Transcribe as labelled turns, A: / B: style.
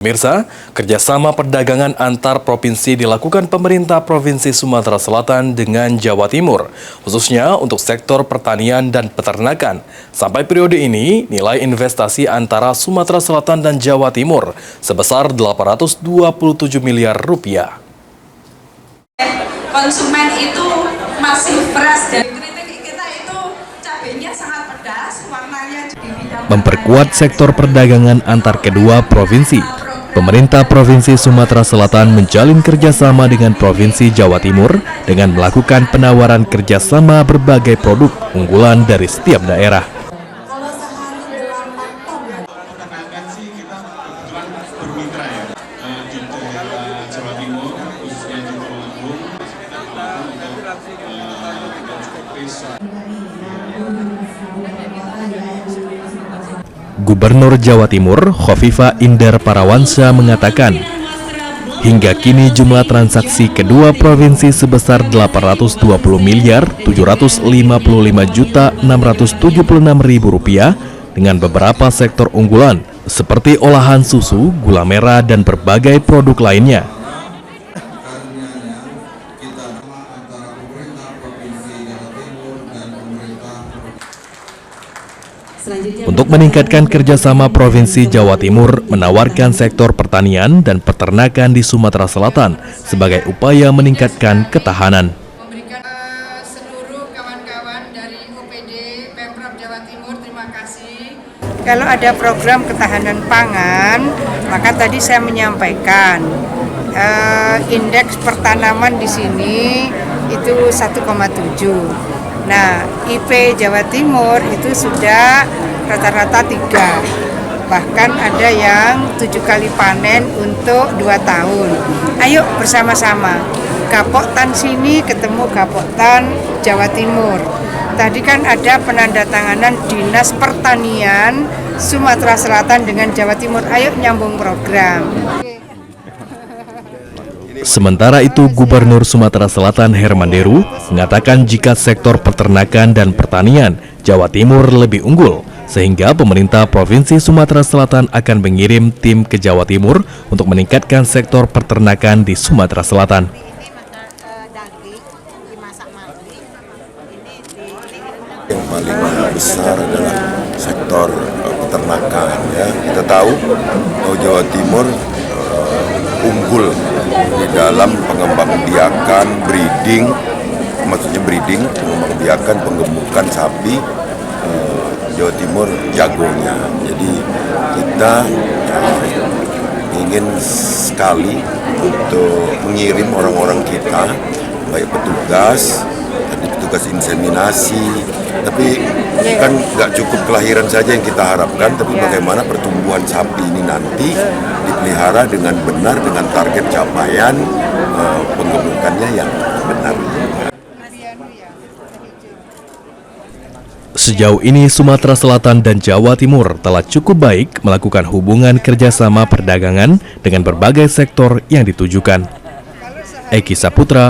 A: Pemirsa, kerjasama perdagangan antar provinsi dilakukan pemerintah Provinsi Sumatera Selatan dengan Jawa Timur, khususnya untuk sektor pertanian dan peternakan. Sampai periode ini, nilai investasi antara Sumatera Selatan dan Jawa Timur sebesar 827 miliar rupiah.
B: Konsumen itu masih beras dan kritik kita itu cabenya sangat pedas, warnanya
A: Memperkuat sektor perdagangan antar kedua provinsi. Pemerintah Provinsi Sumatera Selatan menjalin kerjasama dengan Provinsi Jawa Timur dengan melakukan penawaran kerjasama berbagai produk unggulan dari setiap daerah. Gubernur Jawa Timur, Khofifah Indar Parawansa mengatakan, hingga kini jumlah transaksi kedua provinsi sebesar 820 miliar 755 juta 676 ribu rupiah dengan beberapa sektor unggulan seperti olahan susu, gula merah, dan berbagai produk lainnya. Untuk meningkatkan kerjasama Provinsi Jawa Timur menawarkan sektor pertanian dan peternakan di Sumatera Selatan sebagai upaya meningkatkan ketahanan.
B: Seluruh kawan-kawan dari OPD Pemprov Jawa Timur, terima kasih.
C: Kalau ada program ketahanan pangan, maka tadi saya menyampaikan indeks pertanaman di sini itu 1,7. Nah, IP Jawa Timur itu sudah rata-rata 3. Bahkan ada yang 7 kali panen untuk 2 tahun. Ayo bersama-sama. Gapoktan sini ketemu Gapoktan Jawa Timur. Tadi kan ada penandatanganan Dinas Pertanian Sumatera Selatan dengan Jawa Timur. Ayo nyambung program.
A: Sementara itu, Gubernur Sumatera Selatan Herman Deru mengatakan jika sektor peternakan dan pertanian Jawa Timur lebih unggul, sehingga pemerintah Provinsi Sumatera Selatan akan mengirim tim ke Jawa Timur untuk meningkatkan sektor peternakan di Sumatera Selatan.
D: Yang paling besar adalah sektor peternakan. Ya. Kita tahu bahwa Jawa Timur unggul di dalam pengembangbiakan pengembangbiakan penggemukan sapi. Jawa Timur jagonya. Jadi kita ingin sekali untuk mengirim orang-orang kita, baik petugas inseminasi, tapi kan nggak cukup kelahiran saja yang kita harapkan, tapi bagaimana pertumbuhan sapi ini nanti dipelihara dengan benar dengan target capaian penggemukannya yang benar.
A: Sejauh ini Sumatera Selatan dan Jawa Timur telah cukup baik melakukan hubungan kerjasama perdagangan dengan berbagai sektor yang ditujukan. Eki Saputra,